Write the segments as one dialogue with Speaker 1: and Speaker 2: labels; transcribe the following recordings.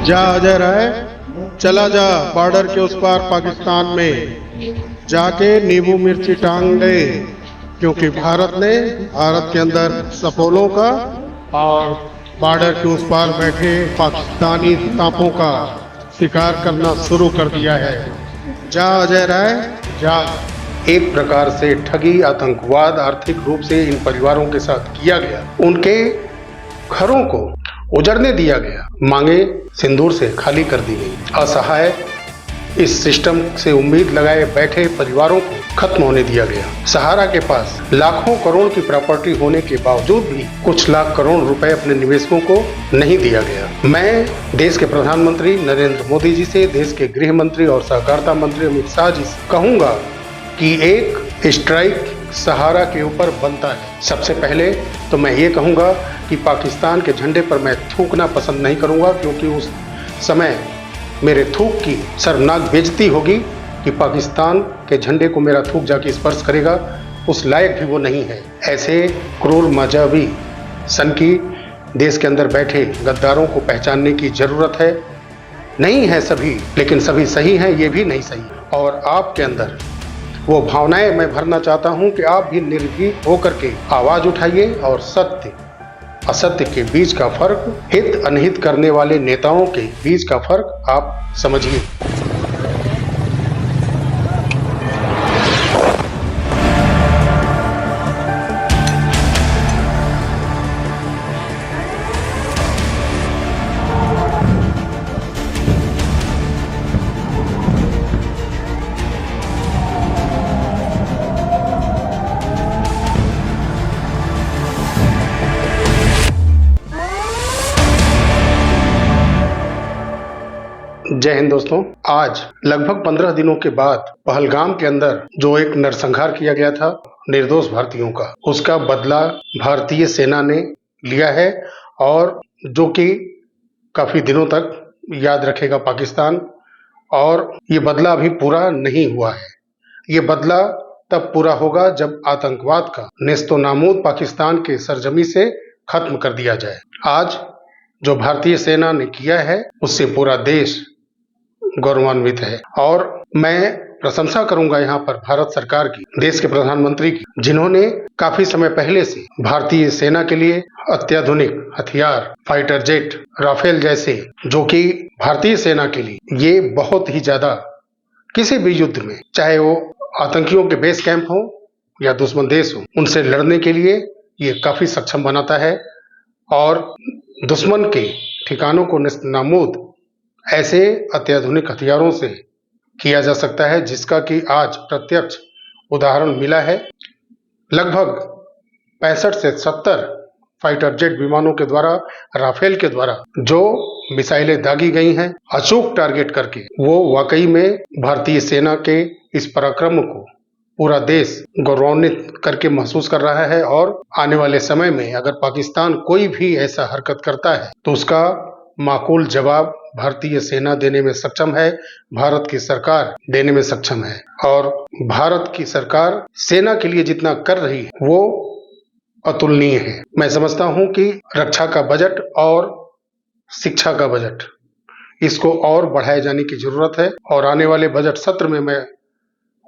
Speaker 1: जा अजय राय, चला जा बॉर्डर के उस पार पाकिस्तान में, जाके नींबू मिर्ची टांग ले, क्योंकि भारत के अंदर सपोलों का और बॉर्डर के उस पार बैठे पाकिस्तानी सांपों का शिकार करना शुरू कर दिया है। जा अजय राय जा। एक प्रकार से ठगी, आतंकवाद आर्थिक रूप से इन परिवारों के साथ किया गया, उनके घरों को उजड़ने दिया गया, मांगे सिंदूर से खाली कर दी गई। असहाय इस सिस्टम से उम्मीद लगाए बैठे परिवारों को खत्म होने दिया गया। सहारा के पास लाखों करोड़ की प्रॉपर्टी होने के बावजूद भी कुछ लाख करोड़ रुपए अपने निवेशकों को नहीं दिया गया। मैं देश के प्रधानमंत्री नरेंद्र मोदी जी से, देश के गृह मंत्री और सहकारिता मंत्री अमित शाह जी से कहूंगा कि एक स्ट्राइक सहारा के ऊपर बनता है। सबसे पहले तो मैं ये कहूंगा कि पाकिस्तान के झंडे पर मैं थूकना पसंद नहीं करूंगा, क्योंकि उस समय मेरे थूक की शर्मनाक बेइज्जती होगी कि पाकिस्तान के झंडे को मेरा थूक जाके स्पर्श करेगा, उस लायक भी वो नहीं है। ऐसे क्रूर मजहबी सन की देश के अंदर बैठे गद्दारों को पहचानने की जरूरत है। नहीं है सभी, लेकिन सभी सही हैं, ये भी नहीं सही। और आपके अंदर वो भावनाएं मैं भरना चाहता हूं कि आप भी निर्भीक होकर के आवाज उठाइए और सत्य असत्य के बीच का फर्क, हित अनहित करने वाले नेताओं के बीच का फर्क आप समझिए। जय हिंद दोस्तों। आज लगभग 15 दिनों के बाद पहलगाम के अंदर जो एक नरसंहार किया गया था निर्दोष भारतीयों का, उसका बदला भारतीय सेना ने लिया है, और जो कि काफी दिनों तक याद रखेगा पाकिस्तान। और ये बदला अभी पूरा नहीं हुआ है। ये बदला तब पूरा होगा जब आतंकवाद का नेस्तो नाबूद पाकिस्तान के सरजमी से खत्म कर दिया जाए। आज जो भारतीय सेना ने किया है उससे पूरा देश गौरवान्वित है, और मैं प्रशंसा करूंगा यहाँ पर भारत सरकार की, देश के प्रधानमंत्री की, जिन्होंने काफी समय पहले से भारतीय सेना के लिए अत्याधुनिक हथियार, फाइटर जेट, राफेल जैसे, जो कि भारतीय सेना के लिए ये बहुत ही ज्यादा किसी भी युद्ध में, चाहे वो आतंकियों के बेस कैंप हो या दुश्मन देश हो, उनसे लड़ने के लिए ये काफी सक्षम बनाता है। और दुश्मन के ठिकानों को नेस्तनाबूद ऐसे अत्याधुनिक हथियारों से किया जा सकता है, जिसका कि आज प्रत्यक्ष उदाहरण मिला है। लगभग 65 से 70 फाइटर जेट विमानों के द्वारा, राफेल के द्वारा जो मिसाइलें दागी गई हैं अचूक टारगेट करके, वो वाकई में भारतीय सेना के इस पराक्रम को पूरा देश गौरवान्वित करके महसूस कर रहा है। और आने वाले समय में अगर पाकिस्तान कोई भी ऐसा हरकत करता है तो उसका माकूल जवाब भारतीय सेना देने में सक्षम है, भारत की सरकार देने में सक्षम है। और भारत की सरकार सेना के लिए जितना कर रही है वो अतुलनीय है। मैं समझता हूं कि रक्षा का बजट और शिक्षा का बजट, इसको और बढ़ाए जाने की जरूरत है। और आने वाले बजट सत्र में मैं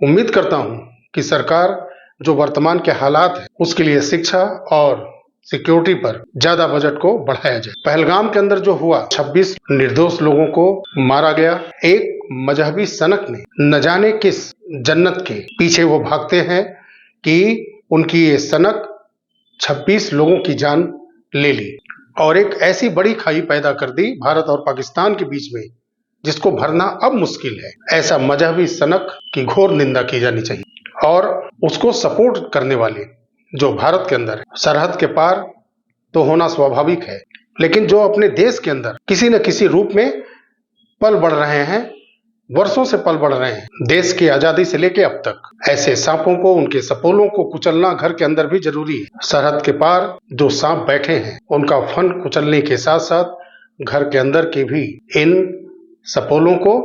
Speaker 1: उम्मीद करता हूं कि सरकार जो वर्तमान के हालात है उसके लिए शिक्षा और सिक्योरिटी पर ज्यादा बजट को बढ़ाया जाए। पहलगाम के अंदर जो हुआ, 26 निर्दोष लोगों को मारा गया। एक मजहबी सनक ने न जाने किस जन्नत के पीछे वो भागते हैं कि उनकी ये सनक 26 लोगों की जान ले ली, और एक ऐसी बड़ी खाई पैदा कर दी भारत और पाकिस्तान के बीच में, जिसको भरना अब मुश्किल है। ऐसा मजहबी सनक की घोर निंदा की जानी चाहिए। और उसको सपोर्ट करने वाले जो भारत के अंदर है, सरहद के पार तो होना स्वाभाविक है, लेकिन जो अपने देश के अंदर किसी न किसी रूप में पल बढ़ रहे हैं, वर्षों से पल बढ़ रहे हैं, देश की आजादी से लेकर अब तक, ऐसे सांपों को, उनके सपोलों को कुचलना घर के अंदर भी जरूरी है। सरहद के पार जो सांप बैठे हैं उनका फन कुचलने के साथ साथ घर के अंदर के भी इन सपोलों को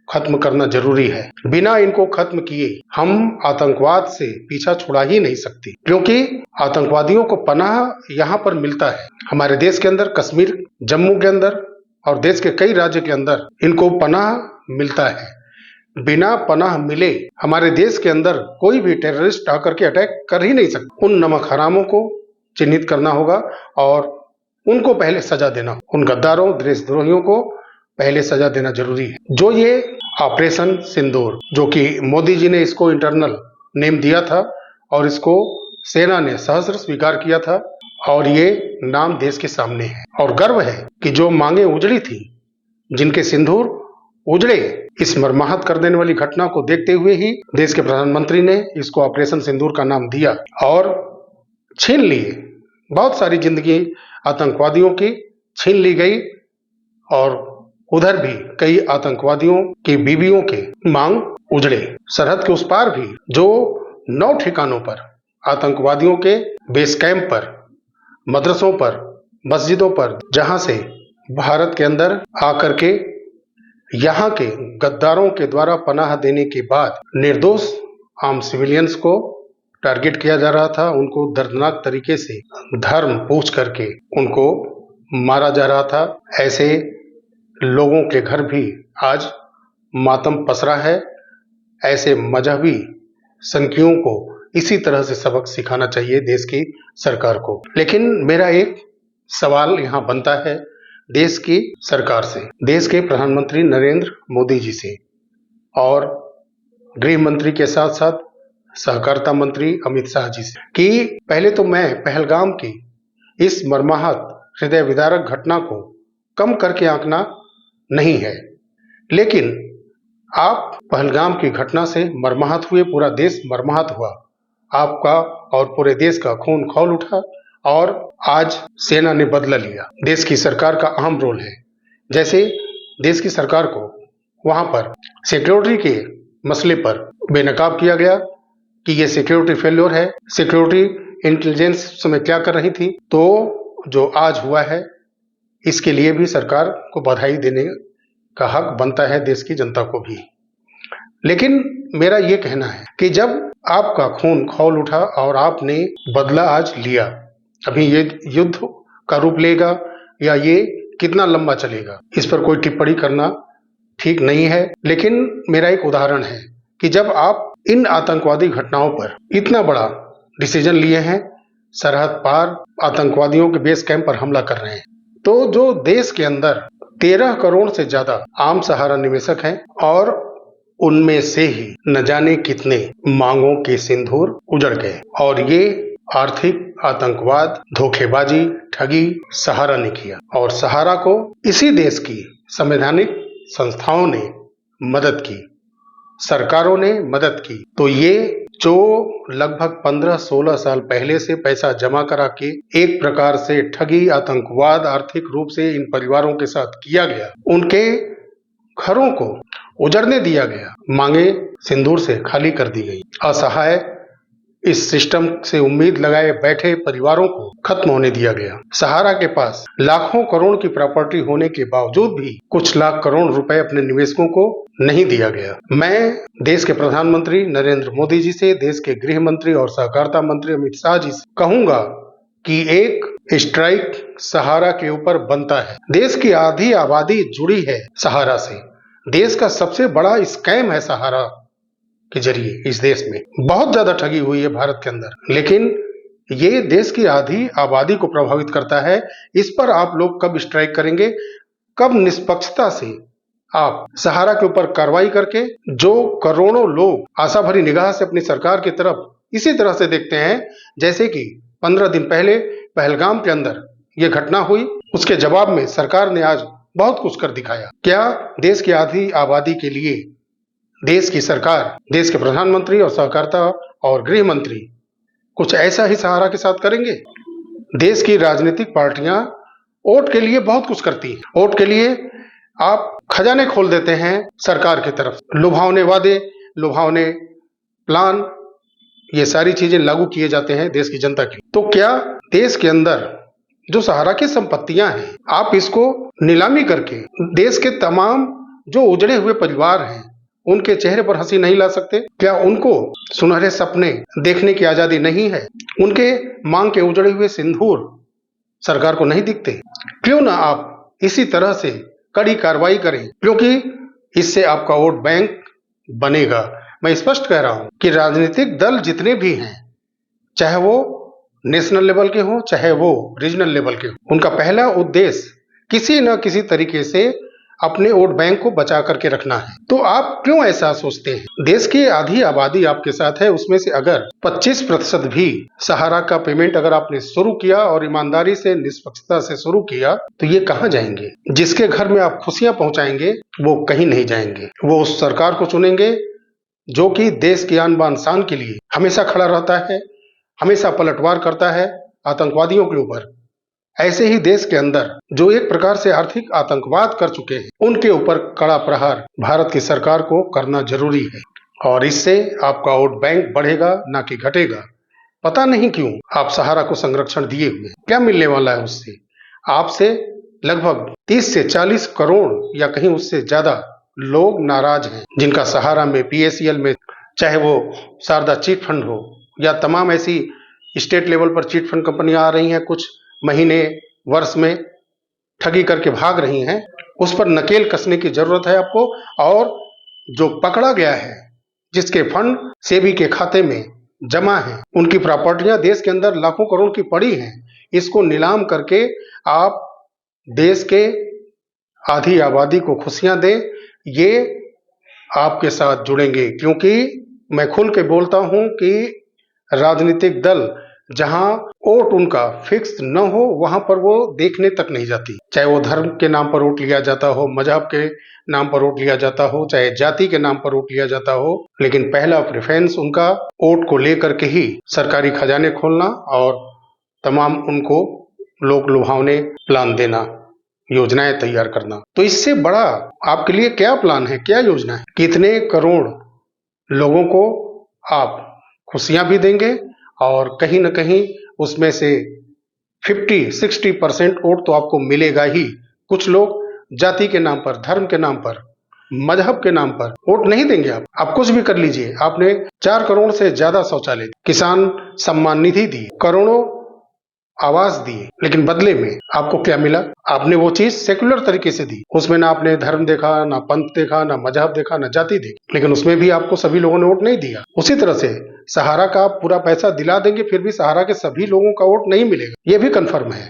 Speaker 1: खत्म करना जरूरी है। बिना इनको खत्म किए हम आतंकवाद से पीछा छुड़ा ही नहीं सकते, क्योंकि आतंकवादियों को पनाह यहाँ पर मिलता है। हमारे देश के अंदर, कश्मीर, जम्मू के अंदर और देश के कई राज्य के अंदर इनको पनाह मिलता है। बिना पनाह मिले हमारे देश के अंदर कोई भी टेररिस्ट आकर के अटैक कर ही नहीं सकता। उन नमक हरामों को चिन्हित करना होगा और उनको पहले सजा देना, उन गद्दारों देशद्रोहियों को पहले सजा देना जरूरी है। जो ये ऑपरेशन सिंदूर, जो कि मोदी जी ने इसको इंटरनल नेम दिया था और इसको सेना ने सहर्ष स्वीकार किया था, और ये नाम देश के सामने है और गर्व है कि जो मांगे उजड़ी थी, जिनके सिंदूर उजड़े, इस मर्माहत कर देने वाली घटना को देखते हुए ही देश के प्रधानमंत्री ने इसको ऑपरेशन सिंदूर का नाम दिया और छीन लिए। बहुत सारी जिंदगी आतंकवादियों की छीन ली गई और उधर भी कई आतंकवादियों की बीवियों के मांग उजड़े। सरहद के उस पार भी जो 9 ठिकानों पर आतंकवादियों के बेस कैंप पर, मदरसों पर, मस्जिदों पर, जहां से भारत के अंदर आकर के यहाँ के गद्दारों के द्वारा पनाह देने के बाद निर्दोष आम सिविलियंस को टारगेट किया जा रहा था, उनको दर्दनाक तरीके से धर्म पूछ करके उनको मारा जा रहा था। ऐसे लोगों के घर भी आज मातम पसरा है। ऐसे मजहबी संकियों को इसी तरह से सबक सिखाना चाहिए देश की सरकार को। लेकिन मेरा एक सवाल यहाँ बनता है देश की सरकार से, देश के प्रधानमंत्री नरेंद्र मोदी जी से और गृह मंत्री के साथ साथ सहकारिता मंत्री अमित शाह जी से, कि पहले तो मैं पहलगाम की इस मर्माहत हृदय विदारक घटना को कम करके आंकना नहीं है, लेकिन आप पहलगाम की घटना से मर्माहत हुए, पूरा देश मर्माहत हुआ, आपका और पूरे देश का खून खौल उठा और आज सेना ने बदला लिया। देश की सरकार का अहम रोल है। जैसे देश की सरकार को वहां पर सिक्योरिटी के मसले पर बेनकाब किया गया कि ये सिक्योरिटी फेल्योर है, सिक्योरिटी इंटेलिजेंस समय क्या कर रही थी, तो जो आज हुआ है इसके लिए भी सरकार को बधाई देने का हक बनता है देश की जनता को भी। लेकिन मेरा ये कहना है कि जब आपका खून खौल उठा और आपने बदला आज लिया, अभी ये युद्ध का रूप लेगा या ये कितना लंबा चलेगा, इस पर कोई टिप्पणी करना ठीक नहीं है। लेकिन मेरा एक उदाहरण है कि जब आप इन आतंकवादी घटनाओं पर इतना बड़ा डिसीजन लिए हैं, सरहद पार आतंकवादियों के बेस कैंप पर हमला कर रहे हैं, तो जो देश के अंदर 13 करोड़ से ज्यादा आम सहारा निवेशक हैं और उनमें से ही न जाने कितने मांगों के सिंदूर उजड़ गए और ये आर्थिक आतंकवाद, धोखेबाजी, ठगी सहारा ने किया और सहारा को इसी देश की संवैधानिक संस्थाओं ने मदद की, सरकारों ने मदद की। तो ये जो लगभग 15-16 साल पहले से पैसा जमा करा के एक प्रकार से ठगी, आतंकवाद आर्थिक रूप से इन परिवारों के साथ किया गया, उनके घरों को उजड़ने दिया गया, मांगे सिंदूर से खाली कर दी गई। असहाय इस सिस्टम से उम्मीद लगाए बैठे परिवारों को खत्म होने दिया गया। सहारा के पास लाखों करोड़ की प्रॉपर्टी होने के बावजूद भी कुछ लाख करोड़ रुपए अपने निवेशकों को नहीं दिया गया। मैं देश के प्रधानमंत्री नरेंद्र मोदी जी से, देश के गृह मंत्री और सहकारिता मंत्री अमित शाह जी से कहूंगा कि एक स्ट्राइक सहारा के ऊपर बनता है। देश की आधी आबादी जुड़ी है सहारा से, देश का सबसे बड़ा स्कैम है सहारा के जरिए। इस देश में बहुत ज्यादा ठगी हुई है भारत के अंदर, लेकिन ये देश की आधी आबादी को प्रभावित करता है। इस पर आप लोग कब स्ट्राइक करेंगे, कब निष्पक्षता से आप सहारा के ऊपर कार्रवाई करके जो करोड़ों लोग आशा भरी निगाह से अपनी सरकार की तरफ इसी तरह से देखते हैं जैसे कि 15 दिन पहले पहलगाम के अंदर ये घटना हुई, उसके जवाब में सरकार ने आज बहुत कुछ कर दिखाया। क्या देश की आधी आबादी के लिए देश की सरकार, देश के प्रधानमंत्री और सहकारिता और गृह मंत्री कुछ ऐसा ही सहारा के साथ करेंगे? देश की राजनीतिक पार्टियां वोट के लिए बहुत कुछ करती हैं। वोट के लिए आप खजाने खोल देते हैं सरकार की तरफ, लुभावने वादे, लुभावने प्लान, ये सारी चीजें लागू किए जाते हैं देश की जनता के। तो क्या देश के अंदर जो सहारा की संपत्तियां हैं, आप इसको नीलामी करके देश के तमाम जो उजड़े हुए परिवार हैं उनके चेहरे पर हंसी नहीं ला सकते? क्या उनको सुनहरे सपने देखने की आजादी नहीं है? उनके मांग के उजड़े हुए सिंदूर सरकार को नहीं दिखते? क्यों ना आप इसी तरह से कड़ी कार्रवाई करें, क्योंकि इससे आपका वोट बैंक बनेगा। मैं स्पष्ट कह रहा हूं कि राजनीतिक दल जितने भी हैं, चाहे वो नेशनल लेवल के हों चाहे वो रीजनल लेवल के हों, उनका पहला उद्देश्य किसी न किसी तरीके से अपने वोट बैंक को बचा करके रखना है। तो आप क्यों ऐसा सोचते हैं? देश की आधी आबादी आपके साथ है, उसमें से अगर 25% भी सहारा का पेमेंट अगर आपने शुरू किया और ईमानदारी से निष्पक्षता से शुरू किया, तो ये कहां जाएंगे? जिसके घर में आप खुशियां पहुंचाएंगे वो कहीं नहीं जाएंगे। वो उस सरकार को चुनेंगे जो कि देश की आन बान शान के लिए हमेशा खड़ा रहता है, हमेशा पलटवार करता है आतंकवादियों के ऊपर। ऐसे ही देश के अंदर जो एक प्रकार से आर्थिक आतंकवाद कर चुके हैं, उनके ऊपर कड़ा प्रहार भारत की सरकार को करना जरूरी है, और इससे आपका वोट बैंक बढ़ेगा ना कि घटेगा। पता नहीं क्यों आप सहारा को संरक्षण दिए हुए, क्या मिलने वाला है उससे? आपसे लगभग 30 से 40 करोड़ या कहीं उससे ज्यादा लोग नाराज हैं, जिनका सहारा में, पीएसीएल में, चाहे वो शारदा चिट फंड हो या तमाम ऐसी स्टेट लेवल पर चिट फंड कंपनियां आ रही हैं, कुछ महीने वर्ष में ठगी करके भाग रही हैं, उस पर नकेल कसने की जरूरत है आपको। और जो पकड़ा गया है, जिसके फंड सेबी के खाते में जमा है, उनकी प्रॉपर्टियां देश के अंदर लाखों करोड़ की पड़ी हैं, इसको नीलाम करके आप देश के आधी आबादी को खुशियां दें, ये आपके साथ जुड़ेंगे। क्योंकि मैं खुल के बोलता हूं कि राजनीतिक दल जहां वोट उनका फिक्स न हो, वहां पर वो देखने तक नहीं जाती। चाहे वो धर्म के नाम पर वोट लिया जाता हो, मजहब के नाम पर वोट लिया जाता हो, चाहे जाति के नाम पर वोट लिया जाता हो, लेकिन पहला प्रेफरेंस उनका वोट को लेकर के ही सरकारी खजाने खोलना और तमाम उनको लोक लुभावने प्लान देना, योजनाएं तैयार करना। तो इससे बड़ा आपके लिए क्या प्लान है, क्या योजना है? कितने करोड़ लोगों को आप खुशियां भी देंगे और कहीं न कहीं उसमें से 50-60% वोट तो आपको मिलेगा ही। कुछ लोग जाति के नाम पर, धर्म के नाम पर, मजहब के नाम पर वोट नहीं देंगे। आप कुछ भी कर लीजिए। आपने 4 करोड़ से ज्यादा शौचालय, किसान सम्मान निधि दी, करोड़ों आवास दिए, लेकिन बदले में आपको क्या मिला? आपने वो चीज सेकुलर तरीके से दी, उसमें ना आपने धर्म देखा, ना पंथ देखा, ना मजहब देखा, ना जाति देखी, लेकिन उसमें भी आपको सभी लोगों ने वोट नहीं दिया। उसी तरह से सहारा का आप पूरा पैसा दिला देंगे, फिर भी सहारा के सभी लोगों का वोट नहीं मिलेगा, ये भी कंफर्म है।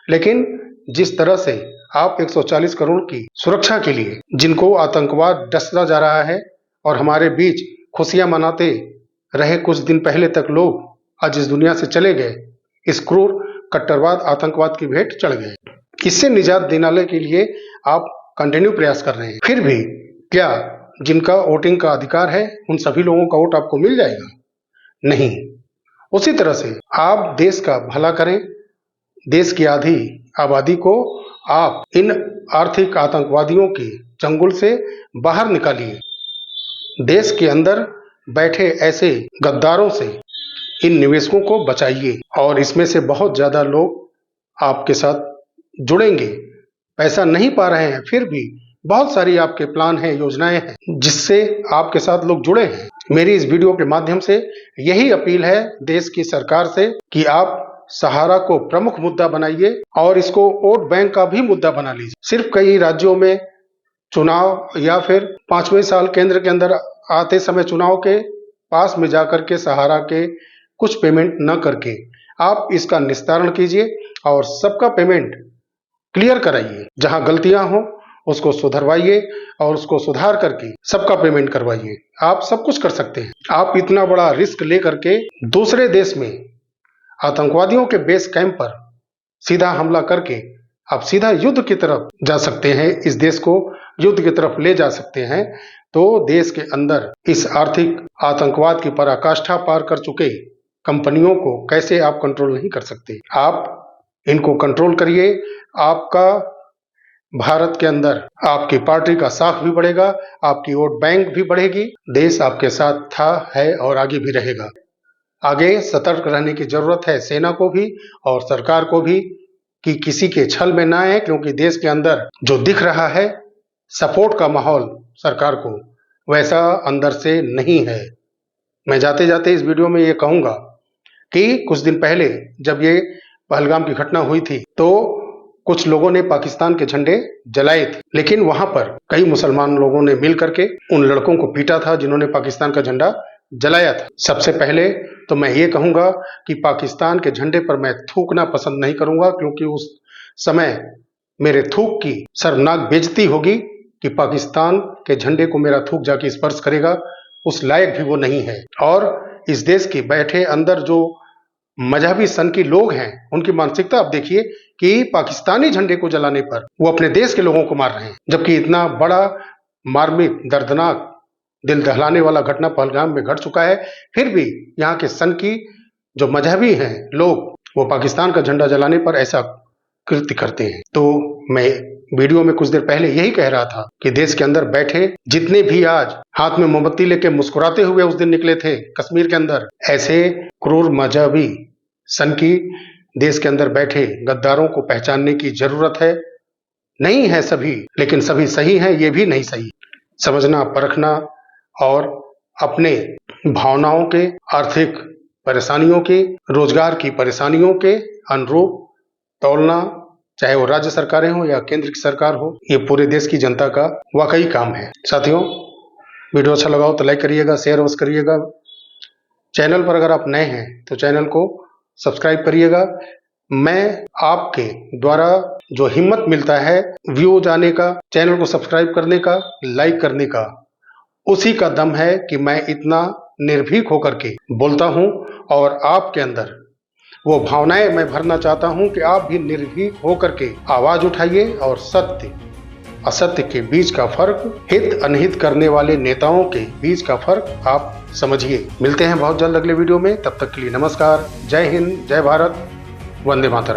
Speaker 1: लेकिन जिस तरह से आप 140 करोड़ की सुरक्षा के लिए जिनको आतंकवाद डसता जा रहा है और हमारे बीच खुशियां मनाते रहे कुछ दिन पहले तक लोग, आज इस दुनिया से चले गए, इस क्रूर कट्टरवाद आतंकवाद की भेंट चढ़ गए। इससे निजात दिलाने के लिए आप कंटिन्यू प्रयास कर रहे हैं। फिर भी क्या जिनका वोटिंग का अधिकार है उन सभी लोगों का वोट आपको मिल जाएगा? नहीं। उसी तरह से आप देश का भला करें, देश की आधी आबादी को आप इन आर्थिक आतंकवादियों के चंगुल से बाहर निकालिए। देश के अंदर बैठे ऐसे गद्दारों से इन निवेशकों को बचाइए, और इसमें से बहुत ज्यादा लोग आपके साथ जुड़ेंगे। पैसा नहीं पा रहे हैं, फिर भी बहुत सारी आपके प्लान हैं, योजनाएं हैं जिससे आपके साथ लोग जुड़े हैं। मेरी इस वीडियो के माध्यम से यही अपील है देश की सरकार से कि आप सहारा को प्रमुख मुद्दा बनाइए और इसको वोट बैंक का भी मुद्दा बना लीजिए। सिर्फ कई राज्यों में चुनाव या फिर 5वें साल केंद्र के अंदर आते समय चुनाव के पास में जाकर के सहारा के कुछ पेमेंट न करके आप इसका निस्तारण कीजिए और सबका पेमेंट क्लियर कराइए। जहां गलतियां हो उसको सुधरवाइए और उसको सुधार करके सबका पेमेंट करवाइए। आप सब कुछ कर सकते हैं। आप इतना बड़ा रिस्क लेकर के दूसरे देश में आतंकवादियों के बेस कैंप पर सीधा हमला करके आप सीधा युद्ध की तरफ जा सकते हैं, इस देश को युद्ध की तरफ ले जा सकते हैं। तो देश के अंदर इस आर्थिक आतंकवाद की पराकाष्ठा पार कर चुके कंपनियों को कैसे आप कंट्रोल नहीं कर सकते? आप इनको कंट्रोल करिए। आपका भारत के अंदर आपकी पार्टी का साख भी बढ़ेगा, आपकी वोट बैंक भी बढ़ेगी। देश आपके साथ था, है और आगे भी रहेगा। आगे सतर्क रहने की जरूरत है सेना को भी और सरकार को भी कि किसी के छल में ना आए, क्योंकि देश के अंदर जो दिख रहा है सपोर्ट का माहौल सरकार को, वैसा अंदर से नहीं है। मैं जाते जाते इस वीडियो में ये कहूंगा कि कुछ दिन पहले जब ये पहलगाम की घटना हुई थी तो कुछ लोगों ने पाकिस्तान के झंडे जलाए थे, लेकिन वहां पर कई मुसलमान लोगों ने मिल करके उन लड़कों को पीटा था जिन्होंने पाकिस्तान का झंडा जलाया था। सबसे पहले तो मैं ये कहूंगा कि पाकिस्तान के झंडे पर मैं थूकना पसंद नहीं करूंगा, क्योंकि उस समय मेरे थूक की शर्मनाक बेइज्जती होगी कि पाकिस्तान के झंडे को मेरा थूक जाके स्पर्श करेगा, उस लायक भी वो नहीं है। और इस देश के बैठे अंदर जो मजहबी सन के लोग हैं, उनकी मानसिकता आप देखिए कि पाकिस्तानी झंडे को जलाने पर वो अपने देश के लोगों को मार रहे हैं, जबकि इतना बड़ा मार्मिक, दर्दनाक, दिल दहलाने वाला घटना पहलगाम में घट चुका है, फिर भी यहाँ के सन की जो मजहबी हैं लोग, वो पाकिस्तान का झंडा जलाने पर ऐसा कृत्य करते हैं। तो मैं वीडियो में कुछ देर पहले यही कह रहा था कि देश के अंदर बैठे जितने भी आज हाथ में मोमबत्ती लेके मुस्कुराते हुए उस दिन निकले थे कश्मीर के अंदर, ऐसे क्रूर मजहबी सन की देश के अंदर बैठे गद्दारों को पहचानने की जरूरत है। नहीं है सभी, लेकिन सभी सही हैं, ये भी नहीं सही। समझना, परखना और अपने भावनाओं के, आर्थिक परेशानियों के, रोजगार की परेशानियों के अनुरूप तौलना, चाहे वो राज्य सरकारें हो या केंद्र की सरकार हो, ये पूरे देश की जनता का वाकई काम है। साथियों, वीडियो अच्छा लगा हो तो लाइक करिएगा, शेयर अवश्य करिएगा। चैनल पर अगर आप नए हैं तो चैनल को सब्सक्राइब करिएगा। मैं आपके द्वारा जो हिम्मत मिलता है व्यू जाने का, चैनल को सब्सक्राइब करने का, लाइक करने का, उसी का दम है कि मैं इतना निर्भीक होकर के बोलता हूं और आपके अंदर वो भावनाएं मैं भरना चाहता हूं कि आप भी निर्भीक होकर के आवाज उठाइए और सत्य असत्य के बीच का फर्क, हित अनहित करने वाले नेताओं के बीच का फर्क आप समझिए। मिलते हैं बहुत जल्द अगले वीडियो में, तब तक के लिए नमस्कार। जय हिंद, जय भारत, वंदे मातरम।